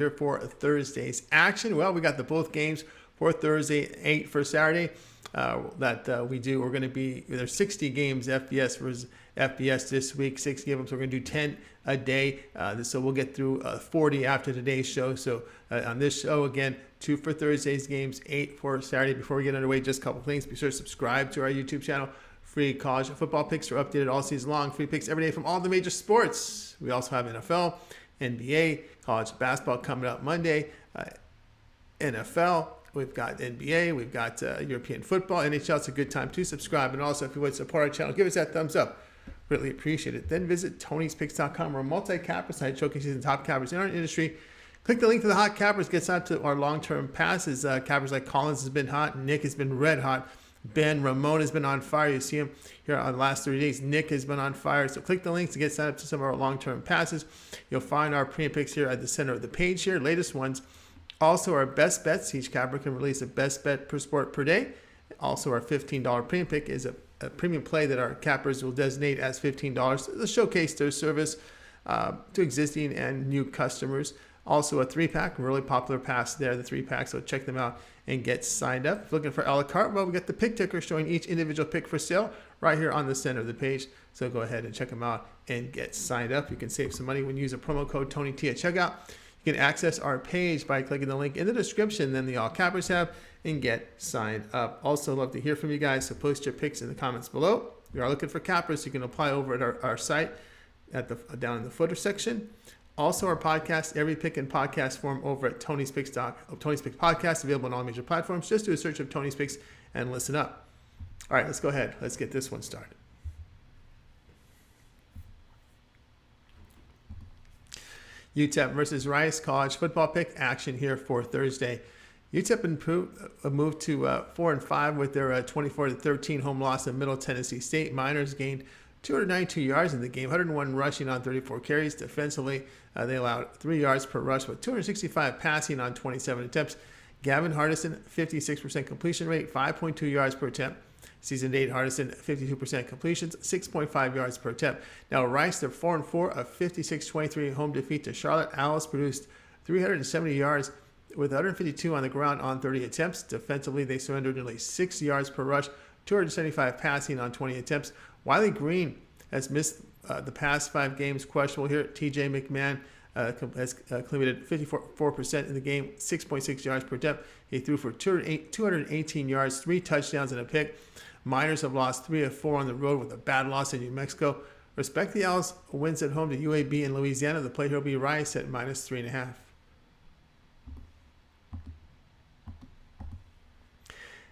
here for Thursday's action. Well, we got the both games for Thursday, 8 for Saturday that we do. We're going to be, there's 60 games FBS versus FBS this week, 60 of them, so we're going to do 10 a day. So we'll get through 40 after today's show. So on this show, again, 2 for Thursday's games, 8 for Saturday. Before we get underway, just a couple things. Be sure to subscribe to our YouTube channel. Free college football picks are updated all season long. Free picks every day from all the major sports. We also have NFL, NBA, college basketball coming up Monday, NFL, we've got NBA, we've got European football, NHL. It's a good time to subscribe. And also, if you would support our channel, give us that thumbs up. Really appreciate it. Then visit Tony'sPicks.com. We're a multi-capper site showcasing the top cappers in our industry. Click the link to the hot cappers, gets out to our long-term passes. Cappers like Collins has been hot, Nick has been red hot. Ben Ramon has been on fire. You see him here on the last 30 days. Nick has been on fire. So click the links to get signed up to some of our long-term passes. You'll find our premium picks here at the center of the page here. Latest ones. Also, our best bets. Each capper can release a best bet per sport per day. Also, our $15 premium pick is a premium play that our cappers will designate as $15 to showcase their service to existing and new customers. Also, a 3-pack, really popular pass there, the 3-pack. So check them out and get signed up. If you're looking for a la carte, well, we got the pick ticker showing each individual pick for sale right here on the center of the page. So go ahead and check them out and get signed up. You can save some money when you use a promo code TonyT at checkout. You can access our page by clicking the link in the description, then the All Cappers tab, and get signed up. Also, love to hear from you guys, so post your picks in the comments below. We are looking for cappers. You can apply over at our site at down in the footer section. Also, our podcast, every pick in podcast form over at Tony's Picks Podcast, available on all major platforms. Just do a search of Tony's Picks and listen up. All right, let's go ahead. Let's get this one started. UTEP versus Rice college football pick action here for Thursday. UTEP moved to 4-5 with their 24-13 home loss in Middle Tennessee State. Miners gained 292 yards in the game, 101 rushing on 34 carries. Defensively, they allowed 3 yards per rush with 265 passing on 27 attempts. Gavin Hardison, 56% completion rate, 5.2 yards per attempt. Season 8, Hardison, 52% completions, 6.5 yards per attempt. Now, Rice, they're 4-4, a 56-23 home defeat to Charlotte. Owls produced 370 yards with 152 on the ground on 30 attempts. Defensively, they surrendered nearly 6 yards per rush, 275 passing on 20 attempts. Wiley Green has missed the past 5 games, questionable here. TJ McMahon has completed 54% in the game, 6.6 yards per attempt. He threw for 218 yards, 3 touchdowns, and a pick. Miners have lost 3 of 4 on the road with a bad loss in New Mexico. Respect the Owls wins at home to UAB in Louisiana. The play here will be Rice at -3.5.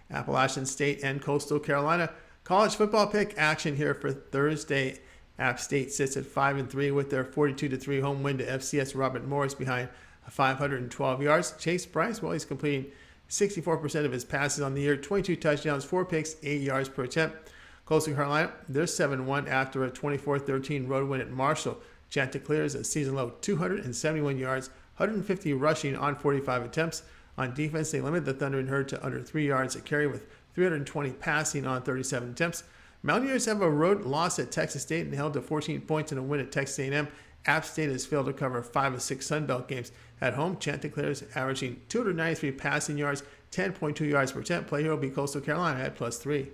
Appalachian State and Coastal Carolina college football pick action here for Thursday. App State sits at 5-3 with their 42-3 home win to FCS Robert Morris behind 512 yards. Chase Bryce, well, he's completing 64% of his passes on the year, 22 touchdowns, 4 picks, 8 yards per attempt. Coastal Carolina, they're 7-1 after a 24-13 road win at Marshall. Chanticleer is a season low, 271 yards, 150 rushing on 45 attempts. On defense, they limited the Thunder and Herd to under 3 yards a carry with 320 passing on 37 attempts. Mountaineers have a road loss at Texas State and held to 14 points in a win at Texas A&M. App State has failed to cover 5 of 6 Sun Belt games. At home, Chanticleer is averaging 293 passing yards, 10.2 yards per attempt. Play here will be Coastal Carolina at +3.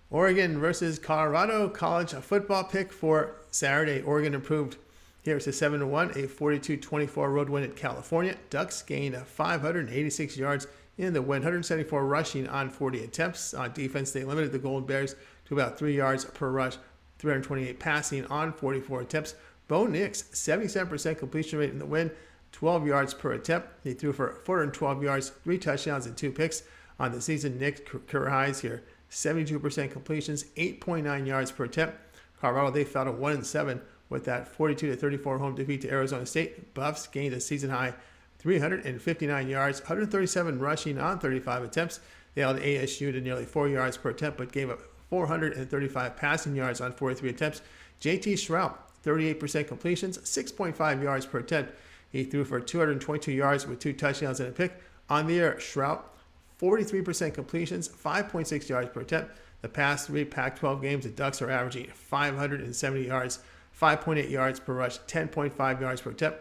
Oregon versus Colorado college football pick for Saturday. Oregon improved here to 7-1, a 42-24 road win at California. Ducks gained 586 yards in the win, 174 rushing on 40 attempts. On defense, they limited the Golden Bears to about 3 yards per rush, 328 passing on 44 attempts. Bo Nix, 77% completion rate in the win, 12 yards per attempt. He threw for 412 yards, 3 touchdowns, and 2 picks. On the season, Nick career highs here, 72% completions, 8.9 yards per attempt. Colorado, they fell to 1-7 with that 42-34 home defeat to Arizona State. Buffs gained a season high 359 yards, 137 rushing on 35 attempts. They held ASU to nearly 4 yards per attempt, but gave up 435 passing yards on 43 attempts. JT Shrout, 38% completions, 6.5 yards per attempt. He threw for 222 yards with 2 touchdowns and a pick. On the air, Shrout, 43% completions, 5.6 yards per attempt. The past 3 Pac-12 games, the Ducks are averaging 570 yards, 5.8 yards per rush, 10.5 yards per attempt.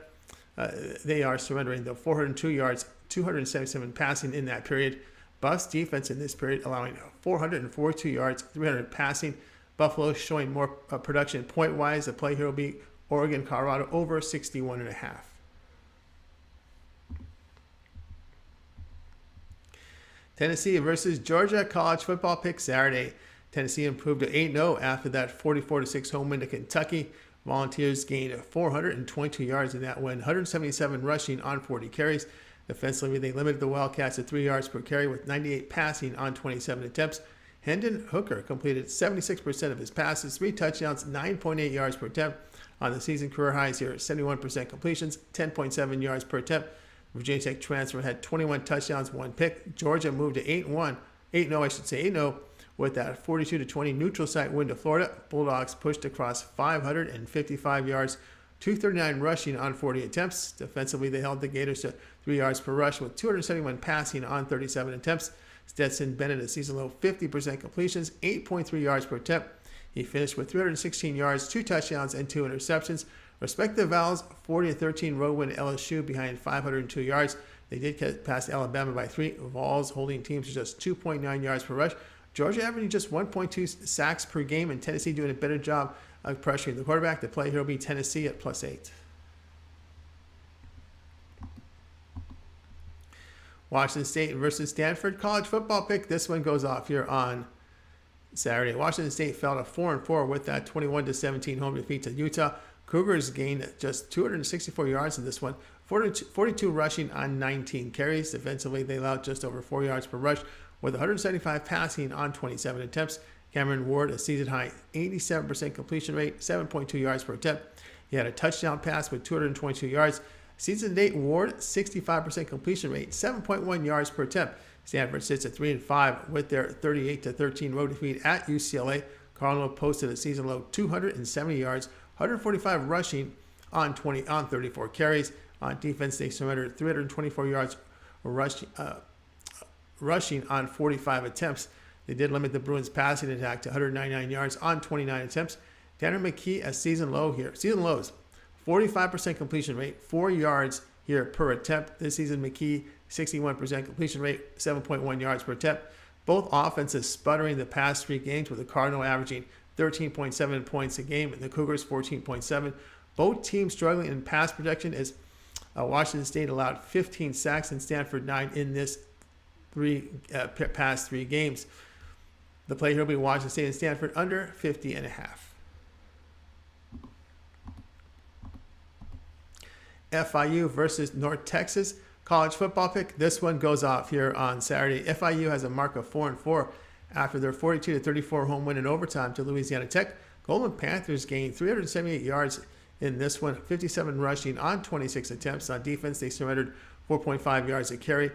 They are surrendering the 402 yards, 277 passing in that period. Buffs defense in this period allowing 442 yards, 300 passing. Buffalo showing more production point-wise. The play here will be Oregon, Colorado over 61.5. Tennessee versus Georgia college football pick Saturday. Tennessee improved to 8-0 after that 44-6 home win to Kentucky. Volunteers gained 422 yards in that win, 177 rushing on 40 carries. Defensively, they limited the Wildcats to 3 yards per carry with 98 passing on 27 attempts. Hendon Hooker completed 76% of his passes, 3 touchdowns, 9.8 yards per attempt. On the season career highs here, 71% completions, 10.7 yards per attempt. Virginia Tech transfer had 21 touchdowns, 1 pick. Georgia moved to 8-0 with that 42-20 neutral site win to Florida. Bulldogs pushed across 555 yards, 239 rushing on 40 attempts. Defensively, they held the Gators to 3 yards per rush with 271 passing on 37 attempts. Stetson Bennett, a season low 50% completions, 8.3 yards per attempt. He finished with 316 yards, 2 touchdowns, and 2 interceptions. Respective Vols, 40-13 road win LSU behind 502 yards. They did get past Alabama by 3. Vols holding teams to just 2.9 yards per rush. Georgia averaging just 1.2 sacks per game, and Tennessee doing a better job of pressuring the quarterback. The play here will be Tennessee at +8. Washington State versus Stanford college football pick. This one goes off here on Saturday. Washington State fell to 4-4 with that 21-17 home defeat to Utah. Cougars gained just 264 yards in this one, 42 rushing on 19 carries. Defensively, they allowed just over 4 yards per rush with 175 passing on 27 attempts. Cameron Ward, a season-high 87% completion rate, 7.2 yards per attempt. He had a touchdown pass with 222 yards. Season-to-date, Ward, 65% completion rate, 7.1 yards per attempt. Stanford sits at 3-5 with their 38-13 road defeat at UCLA. Cardinal posted a season-low 270 yards, 145 rushing on 34 carries. On defense, they surrendered 324 yards rushing on 45 attempts. They did limit the Bruins' passing attack to 199 yards on 29 attempts. Tanner McKee, a season low here. Season lows, 45% completion rate, 4 yards here per attempt. This season, McKee, 61% completion rate, 7.1 yards per attempt. Both offenses sputtering the past 3 games, with the Cardinal averaging 13.7 points a game and the Cougars 14.7. Both teams struggling in pass protection as Washington State allowed 15 sacks and Stanford 9 in this past 3 games. The play here will be Washington State and Stanford under 50.5. FIU versus North Texas college football pick. This one goes off here on Saturday. FIU has a mark of 4-4 after their 42-34 home win in overtime to Louisiana Tech. Golden Panthers gained 378 yards in this one, 57 rushing on 26 attempts. On defense, they surrendered 4.5 yards a carry,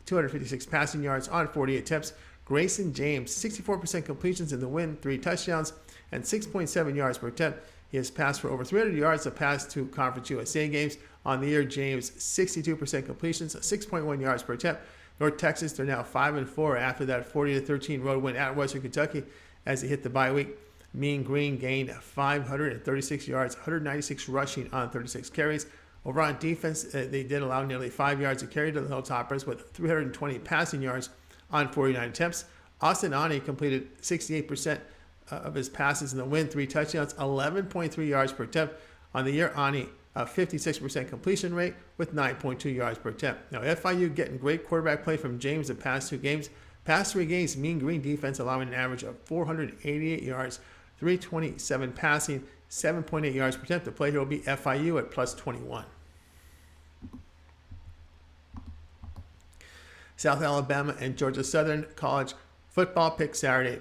256 passing yards on 40 attempts. Grayson James, 64% completions in the win, 3 touchdowns, and 6.7 yards per attempt. He has passed for over 300 yards the past 2 Conference USA games. On the year, James, 62% completions, 6.1 yards per attempt. North Texas, they're now 5-4 after that 40-13 road win at Western Kentucky as they hit the bye week. Mean Green gained 536 yards, 196 rushing on 36 carries. Over on defense, they did allow nearly 5 yards a carry to the Hilltoppers with 320 passing yards on 49 attempts. Austin Ani completed 68% of his passes in the win, 3 touchdowns, 11.3 yards per attempt. On the year, Ani, a 56% completion rate with 9.2 yards per attempt. Now, FIU getting great quarterback play from James the past 2 games. Past 3 games, Mean Green defense allowing an average of 488 yards, 327 passing, 7.8 yards per attempt. The play here will be FIU at +21. South Alabama and Georgia Southern college football pick Saturday.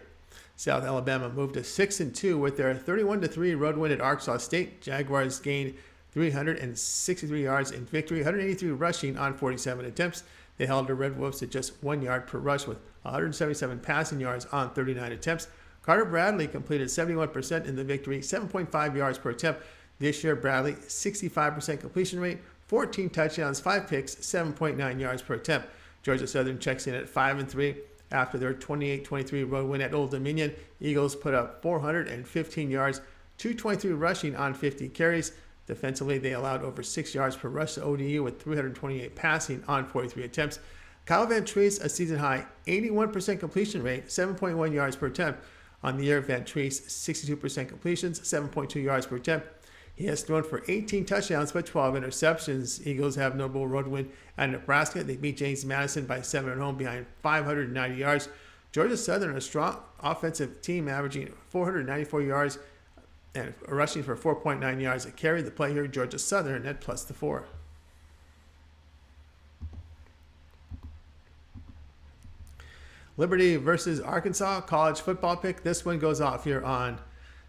South Alabama moved to 6-2 with their 31-3 road win at Arkansas State. Jaguars gained 363 yards in victory, 183 rushing on 47 attempts. They held the Red Wolves to just 1 yard per rush with 177 passing yards on 39 attempts. Carter Bradley completed 71% in the victory, 7.5 yards per attempt. This year, Bradley, 65% completion rate, 14 touchdowns, 5 picks, 7.9 yards per attempt. Georgia Southern checks in at 5-3 after their 28-23 road win at Old Dominion. Eagles put up 415 yards, 223 rushing on 50 carries. Defensively, they allowed over 6 yards per rush to ODU with 328 passing on 43 attempts. Kyle Van Treese, a season-high 81% completion rate, 7.1 yards per attempt. On the year, Van Treese, 62% completions, 7.2 yards per attempt. He has thrown for 18 touchdowns but 12 interceptions. Eagles have a notable road win at Nebraska. They beat James Madison by 7 at home behind 590 yards. Georgia Southern, a strong offensive team, averaging 494 yards and rushing for 4.9 yards a carry. The play here, Georgia Southern at +4. Liberty versus Arkansas, college football pick. This one goes off here on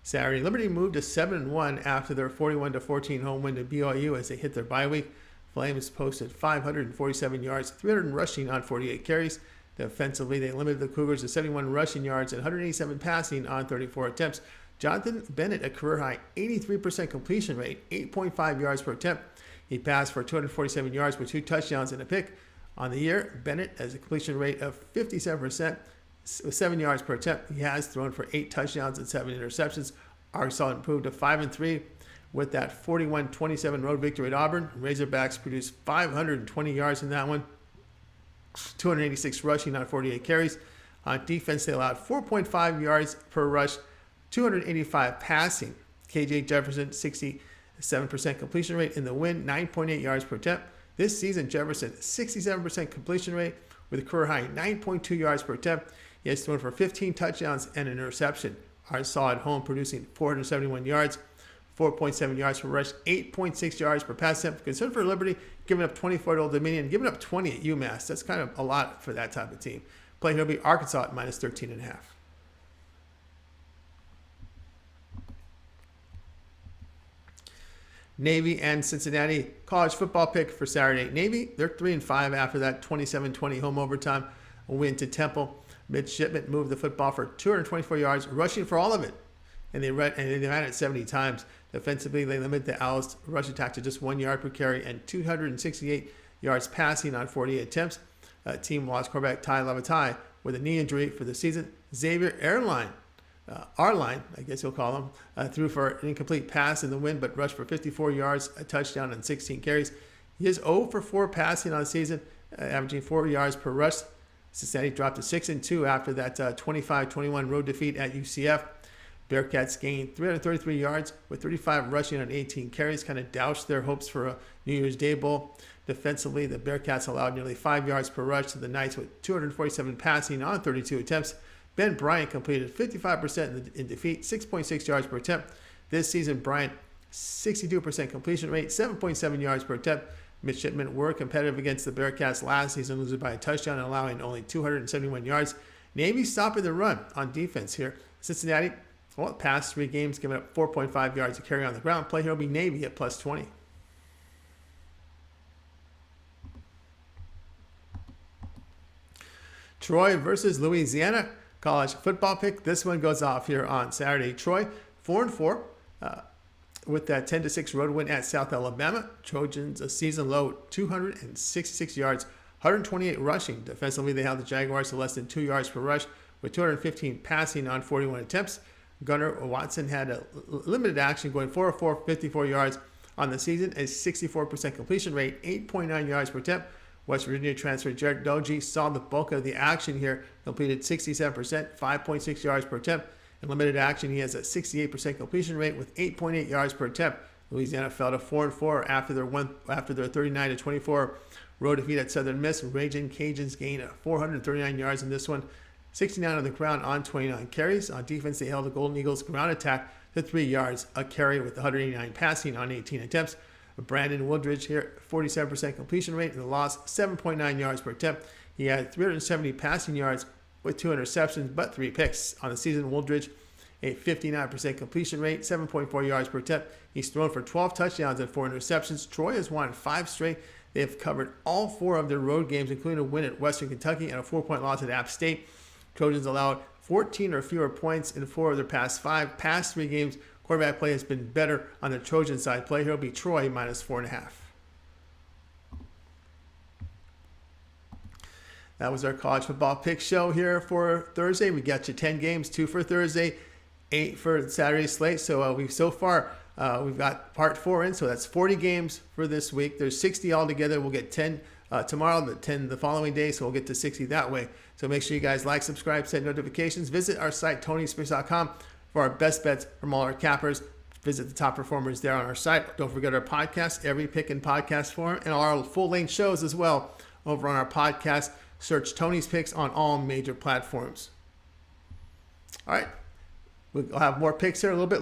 Saturday. Liberty moved to 7-1 after their 41-14 home win to BYU as they hit their bye week. Flames posted 547 yards, 300 rushing on 48 carries. Defensively, they limited the Cougars to 71 rushing yards and 187 passing on 34 attempts. Jonathan Bennett, a career-high 83% completion rate, 8.5 yards per attempt. He passed for 247 yards with 2 touchdowns and a pick. On the year, Bennett has a completion rate of 57%, with 7 yards per attempt. He has thrown for 8 touchdowns and 7 interceptions. Arkansas improved to 5-3 with that 41-27 road victory at Auburn. Razorbacks produced 520 yards in that one, 286 rushing on 48 carries. On defense, they allowed 4.5 yards per rush, 285 passing. KJ Jefferson, 67% completion rate in the win, 9.8 yards per attempt. This season, Jefferson, 67% completion rate with a career high 9.2 yards per attempt. He has thrown for 15 touchdowns and an interception. Arkansas at home producing 471 yards, 4.7 yards per rush, 8.6 yards per pass attempt. Concern for Liberty, giving up 24 at Old Dominion, giving up 20 at UMass. That's kind of a lot for that type of team. Play here will be Arkansas at -13.5. Navy and Cincinnati, college football pick for Saturday. Navy, they're 3-5 after that 27-20 home overtime win to Temple. Midshipmen moved the football for 224 yards, rushing for all of it, and they ran it 70 times. Defensively, they limited the Owls' rush attack to just 1 yard per carry and 268 yards passing on 48 attempts. Team lost quarterback Ty Levitai with a knee injury for the season. Xavier Arline, I guess you'll call him, threw for an incomplete pass in the win, but rushed for 54 yards, a touchdown, and 16 carries. He is 0 for 4 passing on the season, averaging 4 yards per rush. Cincinnati dropped to 6-2 after that 25-21 road defeat at UCF. Bearcats gained 333 yards with 35 rushing on 18 carries, kind of doused their hopes for a New Year's Day Bowl. Defensively, the Bearcats allowed nearly 5 yards per rush to the Knights with 247 passing on 32 attempts. Ben Bryant completed 55% in defeat, 6.6 yards per attempt. This season, Bryant, 62% completion rate, 7.7 yards per attempt. Midshipmen were competitive against the Bearcats last season, losing by a touchdown and allowing only 271 yards. Navy stopping the run on defense here. Cincinnati, well, past 3 games, giving up 4.5 yards to carry on the ground. Play here will be Navy at +20. Troy versus Louisiana, college football pick. This one goes off here on Saturday. Troy, 4-4. With that 10-6 road win at South Alabama. Trojans a season low, 266 yards, 128 rushing. Defensively, they held the Jaguars to less than 2 yards per rush with 215 passing on 41 attempts. Gunnar Watson had a limited action, going 4 of 4, 54 yards on the season, a 64% completion rate, 8.9 yards per attempt. West Virginia transfer Jarek Doege saw the bulk of the action here, completed 67%, 5.6 yards per attempt. In limited action, he has a 68% completion rate with 8.8 yards per attempt. Louisiana fell to 4-4 after their 39-24 road defeat at Southern Miss. Raging Cajuns gained 439 yards in this one, 69 on the ground on 29 carries. On defense, they held the Golden Eagles' ground attack to 3 yards a carry with 189 passing on 18 attempts. Brandon Woodridge here, 47% completion rate in the loss, 7.9 yards per attempt. He had 370 passing yards with 2 interceptions, but 3 picks. On the season, Woodridge, a 59% completion rate, 7.4 yards per attempt. He's thrown for 12 touchdowns and 4 interceptions. Troy has won 5 straight. They have covered all 4 of their road games, including a win at Western Kentucky and a 4-point loss at App State. Trojans allowed 14 or fewer points in 4 of their past 5. Past 3 games, quarterback play has been better on the Trojan side. Play here will be Troy -4.5. That was our college football pick show here for Thursday. We got you 10 games, 2 for Thursday, 8 for Saturday slate. So we've got part 4 in, so that's 40 games for this week. There's 60 altogether. We'll get 10 tomorrow, the 10 the following day, so we'll get to 60 that way. So make sure you guys like, subscribe, set notifications. Visit our site, TonySpears.com, for our best bets from all our cappers. Visit the top performers there on our site. Don't forget our podcast, every pick in podcast form, and our full-length shows as well over on our podcast. Search Tony's Picks on all major platforms. All right, we'll have more picks here a little bit